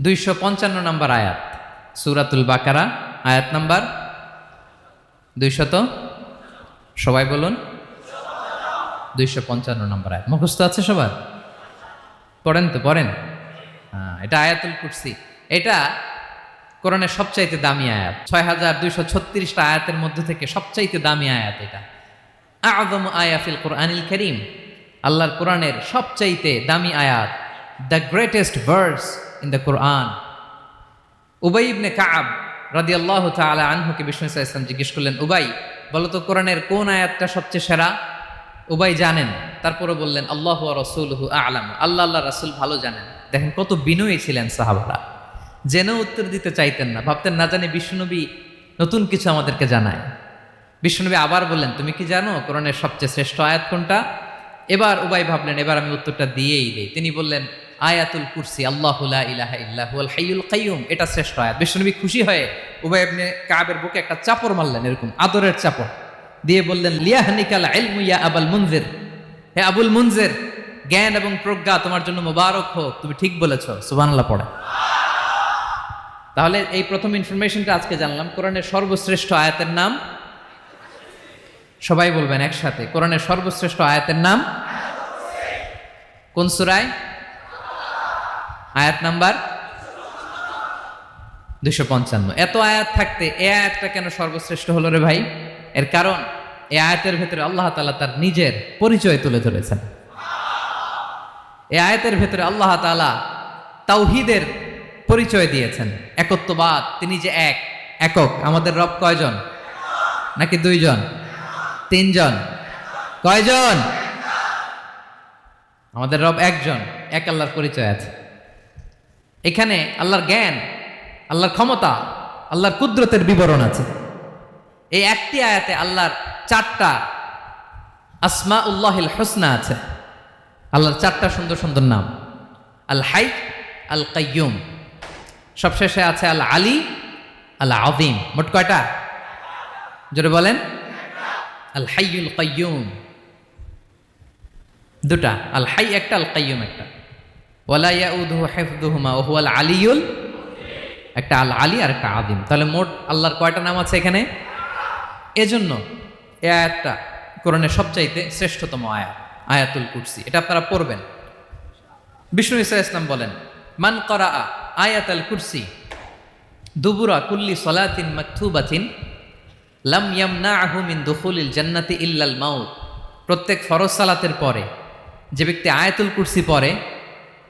255 নম্বর আয়াত সূরাতুল বাকারা, আয়াত নাম্বার 200, সবাই বলুন 255 নম্বর আয়াত। মুখস্থ আছে সবার? পড়েন তো, পড়েন। এটা আয়াতুল কুরসি। এটা কোরআনের সবচাইতে দামি আয়াত। 6236টা আয়াতের মধ্যে থেকে সবচাইতে দামি আয়াত এটা। আযমু আয়া ফিল কোরআনিল কারীম, আল্লাহর কোরআনের সবচাইতে দামি আয়াত, the greatest verse in the Quran. উবাই ইবনে কাব রাদিয়াল্লাহু তাআলা আনহুকে বিষ্ণু সাল্লাল্লাহু আলাইহি ওয়াসাল্লাম জিজ্ঞেস করলেন, উবাই বলো তো কোরআনের কোন আয়াতটা সবচেয়ে সেরা? উবাই জানেন, তারপরে বললেন আল্লাহু ওয়া রাসূলুহু আ'লাম, আল্লাহ আল্লাহ রাসূল ভালো জানেন। দেখেন কত বিনয়ী ছিলেন সাহাবারা, জেনেও উত্তর দিতে চাইতেন না, ভাবতেন না জানি বিশ্বনবী নতুন কিছু আমাদেরকে জানায়। বিশ্বনবী আবার বললেন, তুমি কি জানো কোরআনের সবচেয়ে শ্রেষ্ঠ আয়াত কোনটা? এবার উবাই ভাবলেন এবার আমি উত্তরটা দিয়েই দেই। তিনি বললেন আয়াতুল কুরসি, আল্লাহু লা ইলাহা ইল্লা হুয়াল হাইয়ুল কাইয়ুম, এটা শ্রেষ্ঠ আয়াত। বিশ্বনবী খুশি হয়ে উবাই ইবনে কাবের বুকে একটা চাপড় মারলেন, এরকম আদরের চাপড় দিয়ে বললেন, লিয়াহনিকাল ইলমু ইয়া আবুল মুনজির, হে আবুল মুনজির, জ্ঞান এবং প্রজ্ঞা তোমার জন্য মোবারক হোক, তুমি ঠিক বলেছো। সুবহানাল্লাহ পড়ে। তাহলে এই প্রথম ইনফরমেশনটা আজকে জানলাম, কোরআনের সর্বশ্রেষ্ঠ আয়াতের নাম, সবাই বলবেন একসাথে, কোরআনের সর্বশ্রেষ্ঠ আয়াতের নাম কোন সূরায়? আয়াত নাম্বার 255। এত আয়াত থাকতে এই আয়াতটা কেন সর্বশ্রেষ্ঠ হলো রে ভাই? এর কারণ এই আয়াতের ভেতরে আল্লাহ তাআলা তার নিজের পরিচয় তুলে ধরেছেন। এই আয়াতের ভেতরে আল্লাহ তাআলা তাওহীদের পরিচয় দিয়েছেন, একত্ববাদ, তিনি যে একক। আমাদের রব কয়জন? নাকি দুইজন, তিনজন? কয়জন? আমাদের রব একজন, এক আল্লাহর পরিচয় আছে। এখানে আল্লাহর জ্ঞান, আল্লাহর ক্ষমতা, আল্লাহর কুদরতের বিবরণ আছে। এই একটি আয়াতে আল্লাহর 4টা আসমাউল্লাহিল হুসনা আছে, আল্লাহর 4টা সুন্দর সুন্দর নাম, আল হাই, আল কাইয়ুম, সবশেষে আছে আল আলী, আল আযীম। মোট কয়টা? জোরে বলেন। আল হাইয়ুল কাইয়ুম দুটা, আল হাই একটা, আল কাইয়ুম একটা। ওয়ালা ইয়াউদুহু হিফযুহুমা ওয়া হুয়াল আলিয়ুল, একটা আল আলী আর একটা আযীম। তাহলে মোট আল্লাহর কয়টা নাম আছে এখানে? এজন্য এই আয়াতটা কোরআনের সবচাইতে শ্রেষ্ঠতম আয়াত, আয়াতুল কুরসি। এটা আপনারা পড়বেন। বিষ্ণু ঈসা ইসলাম বলেন, মান ক্বারাআ আয়াতুল কুরসি দুবুরা কুল্লি সালাতিন মাকতুবাতিন লাম ইয়ামনাহু মিন দুখুলিল জান্নাতি ইল্লাল মাউত। প্রত্যেক ফরজ সালাতের পরে যে ব্যক্তি আয়াতুল কুরসি পড়ে,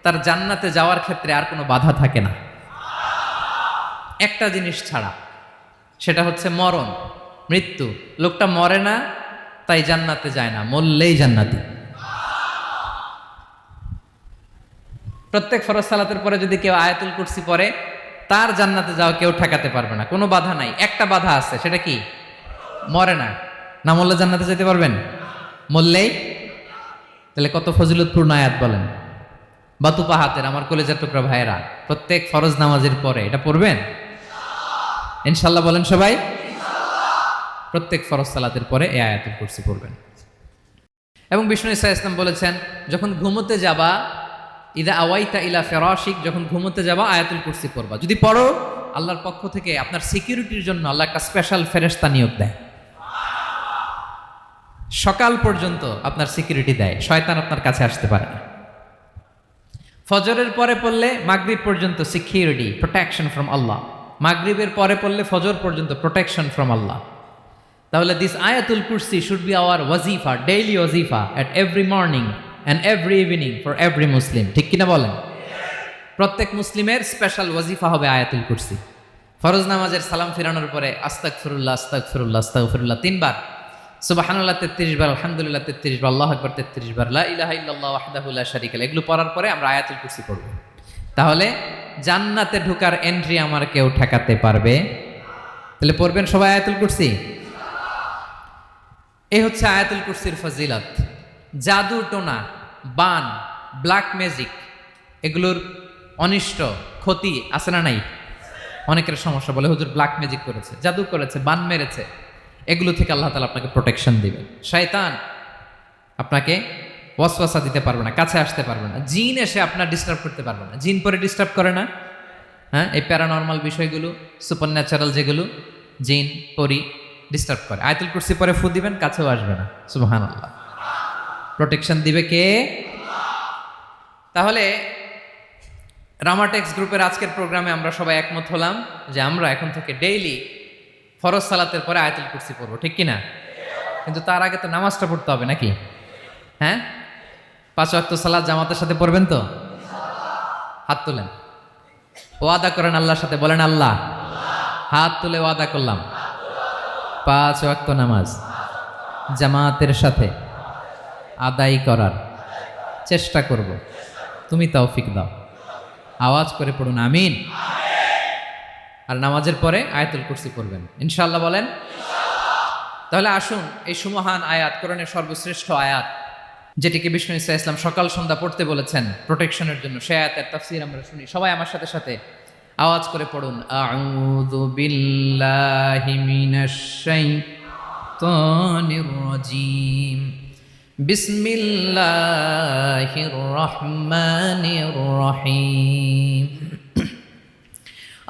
তার জান্নাতে যাওয়ার ক্ষেত্রে আর কোনো বাধা থাকে না, একটা জিনিস ছাড়া, সেটা হচ্ছে মরণ, মৃত্যু। লোকটা মরে না তাই জান্নাতে যায় না, মরলেই জান্নাতি। প্রত্যেক ফরজ সালাতের পরে যদি কেউ আয়াতুল কুরসি পড়ে, তার জান্নাতে যাওয়া কেউ ঠেকাতে পারবে না, কোনো বাধা নাই। একটা বাধা আছে, সেটা কি? মরে না। না মরলে জান্নাতে যেতে পারবেন? মরলেই। তাহলে কত ফজিলতপূর্ণ আয়াত বলেন। বাতুপা হাতের আমার কলেজার টুকরা ভাইয়েরা, প্রত্যেক ফরজ নামাজের পরে এটা পড়বেন ইনশাল্লাহ। বলেন সবাই, প্রত্যেক ফরজ সালাতের পরে এই আয়াতুল কুরসি পড়বেন। এবং বিষ্ণু ঈসা ইসলাম বলেছেন, যখন ঘুমোতে যাবা, ইদা আওয়াইতা ইলা ফিরাশিক, যখন ঘুমোতে যাবা আয়াতুল কুরসি পড়বা। যদি পড়ো, আল্লাহর পক্ষ থেকে আপনার সিকিউরিটির জন্য আল্লাহ একটা স্পেশাল ফেরেশতা নিয়োগ দেয়। সকাল পর্যন্ত আপনার সিকিউরিটি দেয়, শয়তান আপনার কাছে আসতে পারে না। ফজরের পরে পড়লে মাগরিব পর্যন্ত সিকিউরিটি, প্রোটেকশন ফ্রম আল্লাহ। মাগরিবের পরে পড়লে ফজর পর্যন্ত প্রোটেকশন ফ্রম আল্লাহ। তাহলে দিস আয়াতুল কুরসি শুড বি আওয়ার ওয়াজিফা, ডেইলি ওয়াজিফা, at every morning and every evening for every Muslim. ঠিক কিনা বলেন? প্রত্যেক মুসলিমের স্পেশাল ওয়াজিফা হবে আয়াতুল কুরসি। ফরজ নামাজের সালাম ফিরানোর পরে আস্তাগফিরুল্লাহ, আস্তাগফিরুল্লাহ, আস্তাগফিরুল্লাহ 3 বার, সুবহানাল্লাহ 33 বার, আলহামদুলিল্লাহ 33 বার, আল্লাহু আকবার 33 বার, লা ইলাহা ইল্লাল্লাহ ওয়াহদাহু লা শারীকা লাহু, এগুলো পড়ার পরে আমরা আয়াতুল কুরসি পড়ব। তাহলে জান্নাতে ঢোকার এন্ট্রি আমার কেউ ঠেকাতে পারবে? তাহলে পড়বেন সবাই আয়াতুল কুরসি। এই হচ্ছে আয়াতুল কুরসির ফজিলত। জাদু টোনা, বান, ব্ল্যাক ম্যাজিক, এগুলোর অনিষ্ট ক্ষতি আছে না নাই? অনেকের সমস্যা, বলে হুজুর ব্ল্যাক ম্যাজিক করেছে, জাদু করেছে, বান মেরেছে, এগুলো থেকে আল্লাহ তাআলা আপনাকে প্রোটেকশন দিবেন। শয়তান আপনাকে ওয়াসওয়াসা দিতে পারবে না, কাছে আসতে পারবে না। জিন এসে আপনার ডিস্টার্ব করতে পারবে না। জিন পরে ডিস্টার্ব করে না? হ্যাঁ, এই প্যারানর্মাল বিষয়গুলো, সুপার ন্যাচারাল যেগুলো, জিন পরি ডিস্টার্ব করে। আয়াতুল কুরসি পরে ফু দিবেন, কাছেও আসবে না। সুবহানাল্লাহ। প্রোটেকশন দিবে কে? তাহলে রামাটেক্স গ্রুপের আজকের প্রোগ্রামে আমরা সবাই একমত হলাম যে আমরা এখন থেকে ডেইলি ফরজ সালাতের পরে আয়াতুল কুরসি পড়বো, ঠিক কিনা? কিন্তু তার আগে তো নামাজটা পড়তে হবে নাকি? হ্যাঁ, 5 ওয়াক্ত সালাত জামাতের সাথে পড়বেন তো? হাত তুলেন, ওয়াদা করেন আল্লাহর সাথে, বলেন আল্লাহ, হাত তুলে ওয়াদা করলাম 5 ওয়াক্ত নামাজ জামাতের সাথে আদায় করার চেষ্টা করব, তুমি তৌফিক দাও। আওয়াজ করে পড়ুন আমিন। আর নামাজের পরে আয়াতুল কুরসি পড়বেন ইনশাআল্লাহ, বলেন। তাহলে আসুন এই সুমহান আয়াত, কোরআনের সর্বশ্রেষ্ঠ আয়াত, যেটিকে বিষ্ণু ঈসা ইসলাম সকাল সন্ধ্যা পড়তে বলেছেন প্রোটেকশনের জন্য, সে আয়াতের তাফসীর আমরা শুনি। সবাই আমার সাথে সাথে আওয়াজ করে পড়ুন, আউযু বিল্লাহি মিনাশ শাইতানির রাজীম, বিসমিল্লাহির রহমানির রহিম।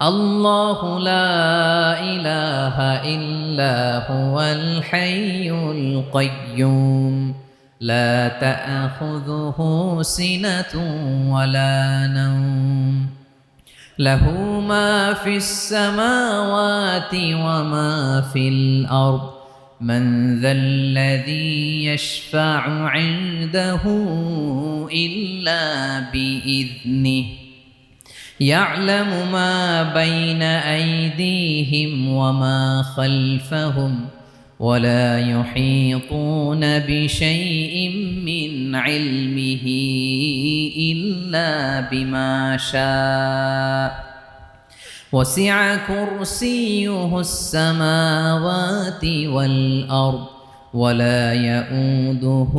আল্লাহু লা ইলাহা ইল্লা হুয়াল হাইয়ুল কাইয়্যুম লা তা'খুযুহু সিনাতুন ওয়ালা নাওম লাহু মা ফিস সামাওয়াতি ওয়া মা ফিল আরদ মান যাল্লাযী ইয়াশফা'ু 'ইনদাহু ইল্লা বিইذনিহি يعلم ما بين أيديهم وما خلفهم ولا يحيطون بشيء من علمه إلا بما شاء وسع كرسيه السماوات والأرض ولا يؤوده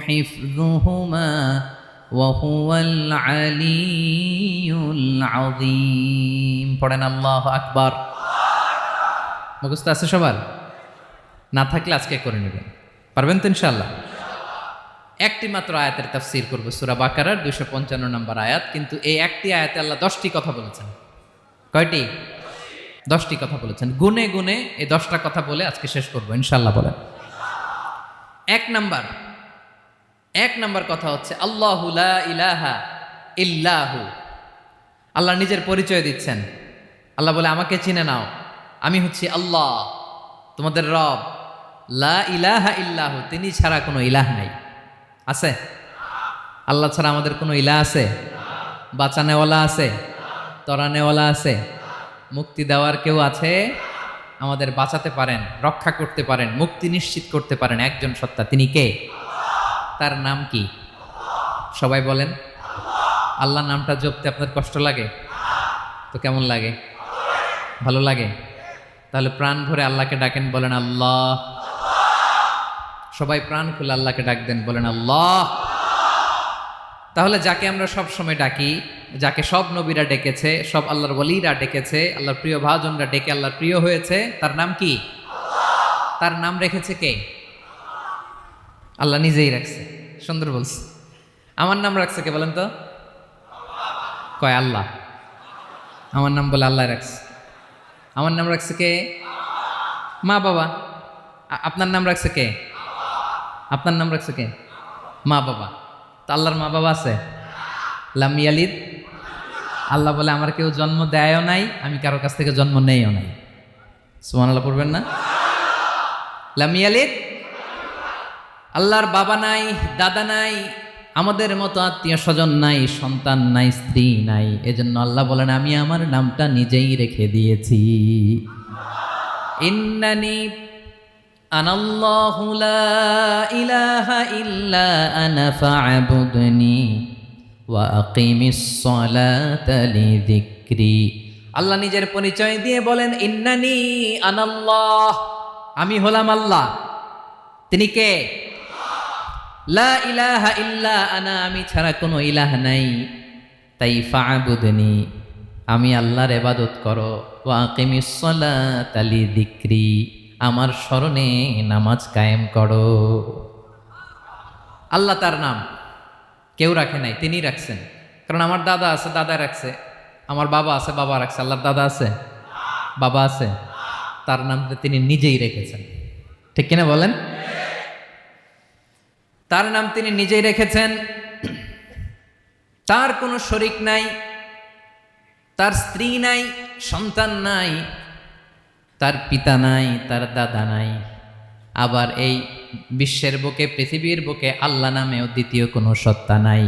حفظهما ওয়াহুয়াল আলিয়ুল আযীম। পড়েন আল্লাহু আকবার। মুখস্থ আছে সবার? না থাকলে আজকে করে নেবেন, পারবেন তো ইনশাআল্লাহ। একটি মাত্র আয়াতের তাফসীর করব, সূরা বাকারার 255 নম্বর আয়াত। কিন্তু এই একটি আয়াতে আল্লাহ 10টি কথা বলেছেন। কয়টি? 10টি কথা বলেছেন। গুনে গুনে এই 10টা কথা বলে আজকে শেষ করব ইনশাআল্লাহ। বলেন। এক নাম্বার কথা হচ্ছে আল্লাহু লা ইলাহা ইল্লাহু। আল্লাহ নিজের পরিচয় দিচ্ছেন। আল্লাহ বলে, আমাকে চিনে নাও, আমি হচ্ছি আল্লাহ তোমাদের রব। লা ইলাহা ইল্লাহু, তিনি ছাড়া কোনো ইলাহ নাই। আছে? আল্লাহ ছাড়া আমাদের কোনো ইলাহ আছে? বাঁচানেওয়ালা আছে? তরানেওয়ালা আছে? মুক্তি দেওয়ার কেউ আছে? আমাদের বাঁচাতে পারেন, রক্ষা করতে পারেন, মুক্তি নিশ্চিত করতে পারেন একজন সত্তা। তিনি কে? তার নাম কি? সবাই বলেন। আল্লাহ নামটা জপতে আপনার কষ্ট লাগে তো? কেমন লাগে? ভালো লাগে? তাহলে প্রাণ ভরে আল্লাহকে ডাকেন, বলেন আল্লাহ। সবাই প্রাণ খুলে আল্লাহকে ডাক দেন, বলেন আল্লাহ। তাহলে যাকে আমরা সব সময় ডাকি, যাকে সব নবীরা ডেকেছে, সব আল্লাহর ওয়ালিরা ডেকেছে, আল্লাহর প্রিয় ভাজনরা ডেকে আল্লাহর প্রিয় হয়েছে, তার নাম কি? তার নাম রেখেছে কে? আল্লাহ নিজেই রাখছে। সুন্দর বলছে। আমার নাম রাখছে কে বলেন তো? কয় আল্লাহ। আমার নাম বলে আল্লাহ রাখছে। আমার নাম রাখছে কে? মা বাবা। আপনার নাম রাখছে কে? আপনার নাম রাখছে কে? মা বাবা। তো আল্লাহর মা বাবা আছে? লাম ইয়ালিদ। আল্লাহ বলে, আমার কেউ জন্ম দেয়ও নাই, আমি কারো কাছ থেকে জন্ম নেইও নাই। সুবহানাল্লাহ পড়বেন না? লাম ইয়ালিদ। আল্লাহর বাবা নাই, দাদা নাই, আমাদের মতো আত্মীয় স্বজন নাই, সন্তান নাই, স্ত্রী নাই। এজন্য আল্লাহ বলেন, আমি আমার নামটা নিজেই রেখে দিয়েছি। ইন্নানি আনাল্লাহু লা ইলাহা ইল্লা আনা ফা'বুদনি ওয়া আকিমিস সালাতা লিযিকরি। আল্লাহ নিজের পরিচয় দিয়ে বলেন, ইন্নানি আনাল্লাহ, আমি হলাম আল্লাহ। তিনি কে? লা ইলাহা ইল্লা আনা, আমি ছাড়া কোনো ইলাহ নাই। তাই ফা'বুদনি, আমি আল্লাহর ইবাদত করো। ওয়া আকিমিস সালাতা লিযিকরি, আমার স্মরণে নামাজ কায়েম করো। আল্লাহ তার নাম কেউ রাখে নাই, তিনি রাখছেন। কারণ আমার দাদা আছে, দাদা রাখছে। আমার বাবা আছে, বাবা রাখছে। আল্লাহর দাদা আছে, বাবা আছে, তার নামটা তিনি নিজেই রেখেছেন। ঠিক কিনা বলেন? তার নাম তিনি নিজেই রেখেছেন। তার কোনো শরিক নাই, তার স্ত্রী নাই, সন্তান নাই, তার পিতা নাই, তার দাদা নাই। আবার এই বিশ্বের বুকে, পৃথিবীর বুকে আল্লাহ নামেও দ্বিতীয় কোনো সত্তা নাই।